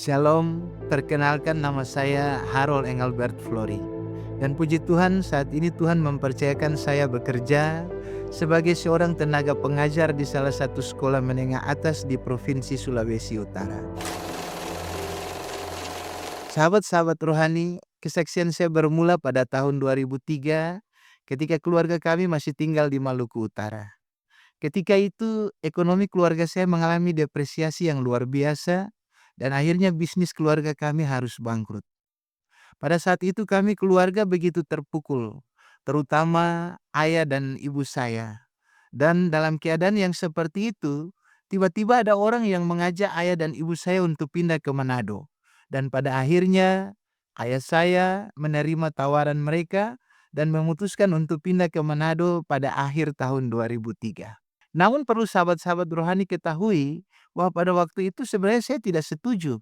Shalom, perkenalkan nama saya Harold Engelbert Flori. Dan puji Tuhan saat ini Tuhan mempercayakan saya bekerja sebagai seorang tenaga pengajar di salah satu sekolah menengah atas di Provinsi Sulawesi Utara. Sahabat-sahabat rohani, kesaksian saya bermula pada tahun 2003 ketika keluarga kami masih tinggal di Maluku Utara. Ketika itu ekonomi keluarga saya mengalami depresiasi yang luar biasa dan akhirnya bisnis keluarga kami harus bangkrut. Pada saat itu kami keluarga begitu terpukul, terutama ayah dan ibu saya. Dan dalam keadaan yang seperti itu, tiba-tiba ada orang yang mengajak ayah dan ibu saya untuk pindah ke Manado. Dan pada akhirnya ayah saya menerima tawaran mereka dan memutuskan untuk pindah ke Manado pada akhir tahun 2003. Namun perlu sahabat-sahabat rohani ketahui bahwa pada waktu itu sebenarnya saya tidak setuju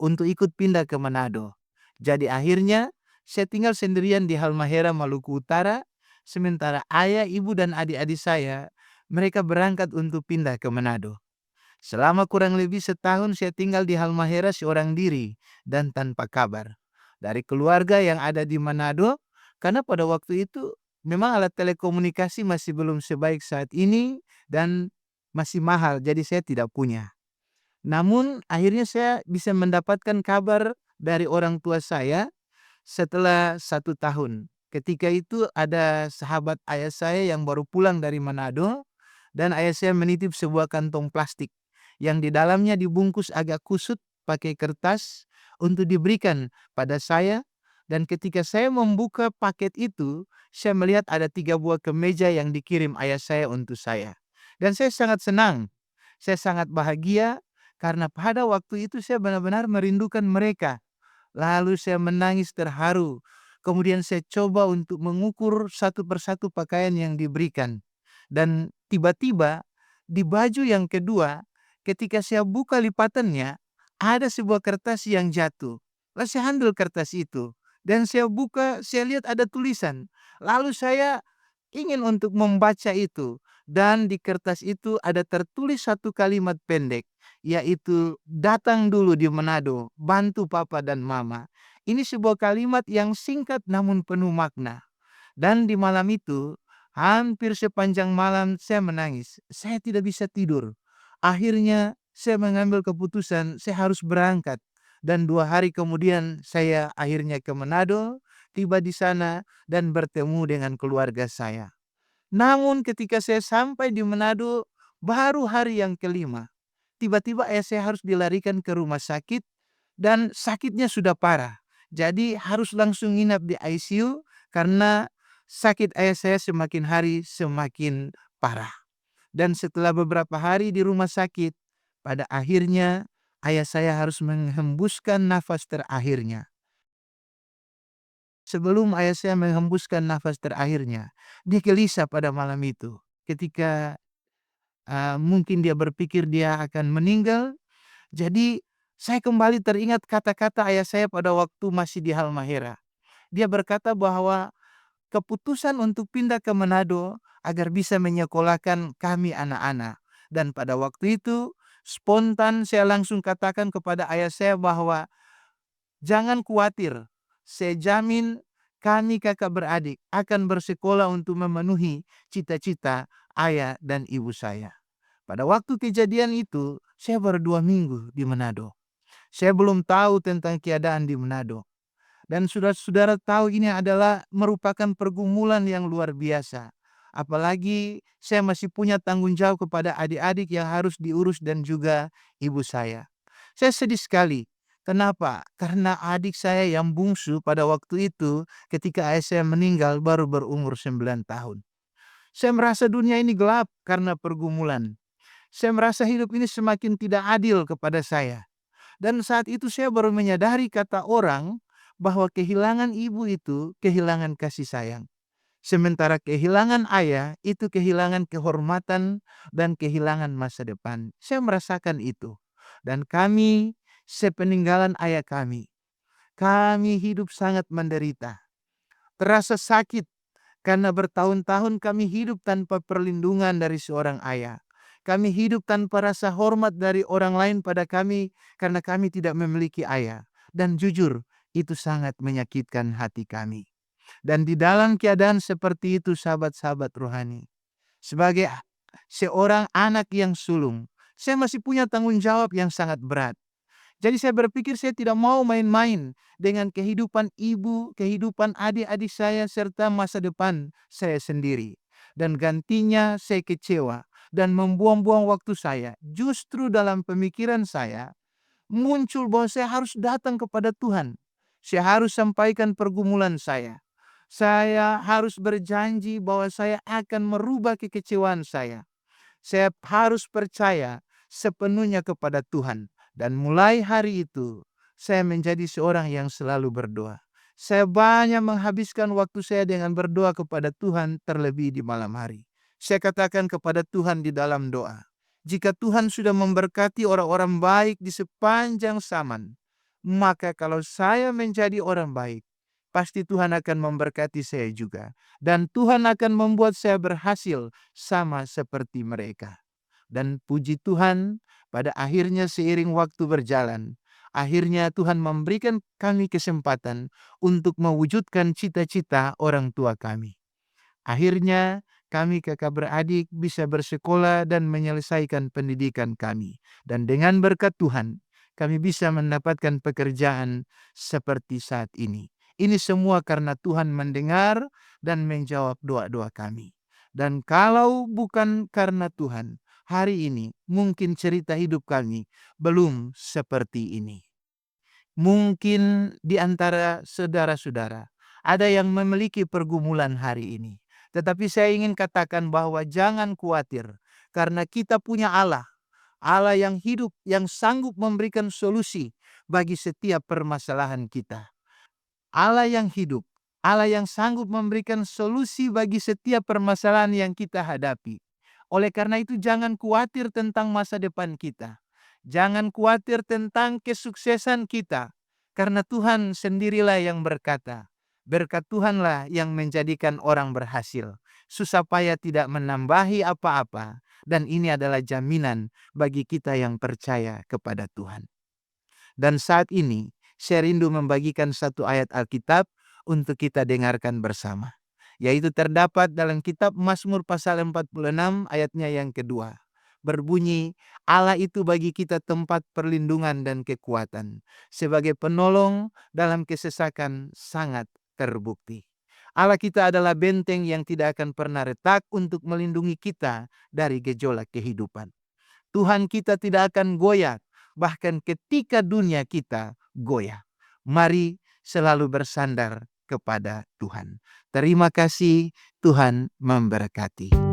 untuk ikut pindah ke Manado. Jadi akhirnya saya tinggal sendirian di Halmahera, Maluku Utara, sementara ayah, ibu, dan adik-adik saya mereka berangkat untuk pindah ke Manado. Selama kurang lebih setahun saya tinggal di Halmahera seorang diri dan tanpa kabar dari keluarga yang ada di Manado, karena pada waktu itu memang alat telekomunikasi masih belum sebaik saat ini dan masih mahal, jadi saya tidak punya. Namun akhirnya saya bisa mendapatkan kabar dari orang tua saya setelah 1 tahun. Ketika itu ada sahabat ayah saya yang baru pulang dari Manado dan ayah saya menitip sebuah kantong plastik yang di dalamnya dibungkus agak kusut pakai kertas untuk diberikan pada saya. Dan ketika saya membuka paket itu, saya melihat ada 3 buah kemeja yang dikirim ayah saya untuk saya. Dan saya sangat senang, saya sangat bahagia karena pada waktu itu saya benar-benar merindukan mereka. Lalu saya menangis terharu. Kemudian saya coba untuk mengukur satu persatu pakaian yang diberikan. Dan tiba-tiba di baju yang kedua, ketika saya buka lipatannya, ada sebuah kertas yang jatuh. Lalu saya ambil kertas itu. Dan saya buka, saya lihat ada tulisan. Lalu saya ingin untuk membaca itu. Dan di kertas itu ada tertulis satu kalimat pendek, yaitu datang dulu di Manado, bantu papa dan mama. Ini sebuah kalimat yang singkat namun penuh makna. Dan di malam itu, hampir sepanjang malam saya menangis. Saya tidak bisa tidur. Akhirnya saya mengambil keputusan saya harus berangkat. Dan 2 hari kemudian saya akhirnya ke Manado, tiba di sana dan bertemu dengan keluarga saya. Namun ketika saya sampai di Manado, baru hari yang kelima, tiba-tiba ayah saya harus dilarikan ke rumah sakit dan sakitnya sudah parah. Jadi harus langsung nginap di ICU karena sakit ayah saya semakin hari semakin parah. Dan setelah beberapa hari di rumah sakit, pada akhirnya ayah saya harus menghembuskan nafas terakhirnya. Sebelum ayah saya menghembuskan nafas terakhirnya, dia gelisah pada malam itu. Ketika mungkin dia berpikir dia akan meninggal, jadi saya kembali teringat kata-kata ayah saya pada waktu masih di Halmahera. Dia berkata bahwa keputusan untuk pindah ke Manado agar bisa menyekolahkan kami anak-anak. Dan pada waktu itu spontan saya langsung katakan kepada ayah saya bahwa jangan khawatir, saya jamin kami kakak beradik akan bersekolah untuk memenuhi cita-cita ayah dan ibu saya. Pada waktu kejadian itu, saya baru 2 minggu di Manado. Saya belum tahu tentang keadaan di Manado. Dan saudara-saudara tahu ini adalah merupakan pergumulan yang luar biasa. Apalagi saya masih punya tanggung jawab kepada adik-adik yang harus diurus dan juga ibu saya. Saya sedih sekali. Kenapa? Karena adik saya yang bungsu pada waktu itu ketika ayah saya meninggal baru berumur 9 tahun. Saya merasa dunia ini gelap karena pergumulan. Saya merasa hidup ini semakin tidak adil kepada saya. Dan saat itu saya baru menyadari kata orang bahwa kehilangan ibu itu kehilangan kasih sayang. Sementara kehilangan ayah itu kehilangan kehormatan dan kehilangan masa depan. Saya merasakan itu. Dan kami sepeninggalan ayah kami hidup sangat menderita. Terasa sakit karena bertahun-tahun kami hidup tanpa perlindungan dari seorang ayah. Kami hidup tanpa rasa hormat dari orang lain pada kami karena kami tidak memiliki ayah. Dan jujur, itu sangat menyakitkan hati kami. Dan di dalam keadaan seperti itu, sahabat-sahabat rohani, sebagai seorang anak yang sulung, saya masih punya tanggung jawab yang sangat berat. Jadi saya berpikir saya tidak mau main-main dengan kehidupan ibu, kehidupan adik-adik saya, serta masa depan saya sendiri. Dan gantinya saya kecewa dan membuang-buang waktu saya. Justru dalam pemikiran saya muncul bahwa saya harus datang kepada Tuhan. Saya harus sampaikan pergumulan saya. Saya harus berjanji bahwa saya akan merubah kekecewaan saya. Saya harus percaya sepenuhnya kepada Tuhan. Dan mulai hari itu, saya menjadi seorang yang selalu berdoa. Saya banyak menghabiskan waktu saya dengan berdoa kepada Tuhan, terlebih di malam hari. Saya katakan kepada Tuhan di dalam doa, jika Tuhan sudah memberkati orang-orang baik di sepanjang zaman, maka kalau saya menjadi orang baik, pasti Tuhan akan memberkati saya juga. Dan Tuhan akan membuat saya berhasil sama seperti mereka. Dan puji Tuhan, pada akhirnya seiring waktu berjalan, akhirnya Tuhan memberikan kami kesempatan untuk mewujudkan cita-cita orang tua kami. Akhirnya kami kakak beradik bisa bersekolah dan menyelesaikan pendidikan kami. Dan dengan berkat Tuhan, kami bisa mendapatkan pekerjaan seperti saat ini. Ini semua karena Tuhan mendengar dan menjawab doa-doa kami. Dan kalau bukan karena Tuhan, hari ini mungkin cerita hidup kami belum seperti ini. Mungkin di antara saudara-saudara ada yang memiliki pergumulan hari ini. Tetapi saya ingin katakan bahwa jangan khawatir karena kita punya Allah. Allah yang hidup, yang sanggup memberikan solusi bagi setiap permasalahan kita. Allah yang hidup, Allah yang sanggup memberikan solusi bagi setiap permasalahan yang kita hadapi. Oleh karena itu jangan khawatir tentang masa depan kita. Jangan khawatir tentang kesuksesan kita. Karena Tuhan sendirilah yang berkata, berkat Tuhanlah yang menjadikan orang berhasil. Susah payah tidak menambahi apa-apa. Dan ini adalah jaminan bagi kita yang percaya kepada Tuhan. Dan saat ini, saya rindu membagikan satu ayat Alkitab untuk kita dengarkan bersama. Yaitu terdapat dalam kitab Mazmur pasal 46 ayatnya yang kedua. Berbunyi, Allah itu bagi kita tempat perlindungan dan kekuatan. Sebagai penolong dalam kesesakan sangat terbukti. Allah kita adalah benteng yang tidak akan pernah retak untuk melindungi kita dari gejolak kehidupan. Tuhan kita tidak akan goyah, bahkan ketika dunia kita goyah. Mari selalu bersandar kepada Tuhan. Terima kasih, Tuhan memberkati.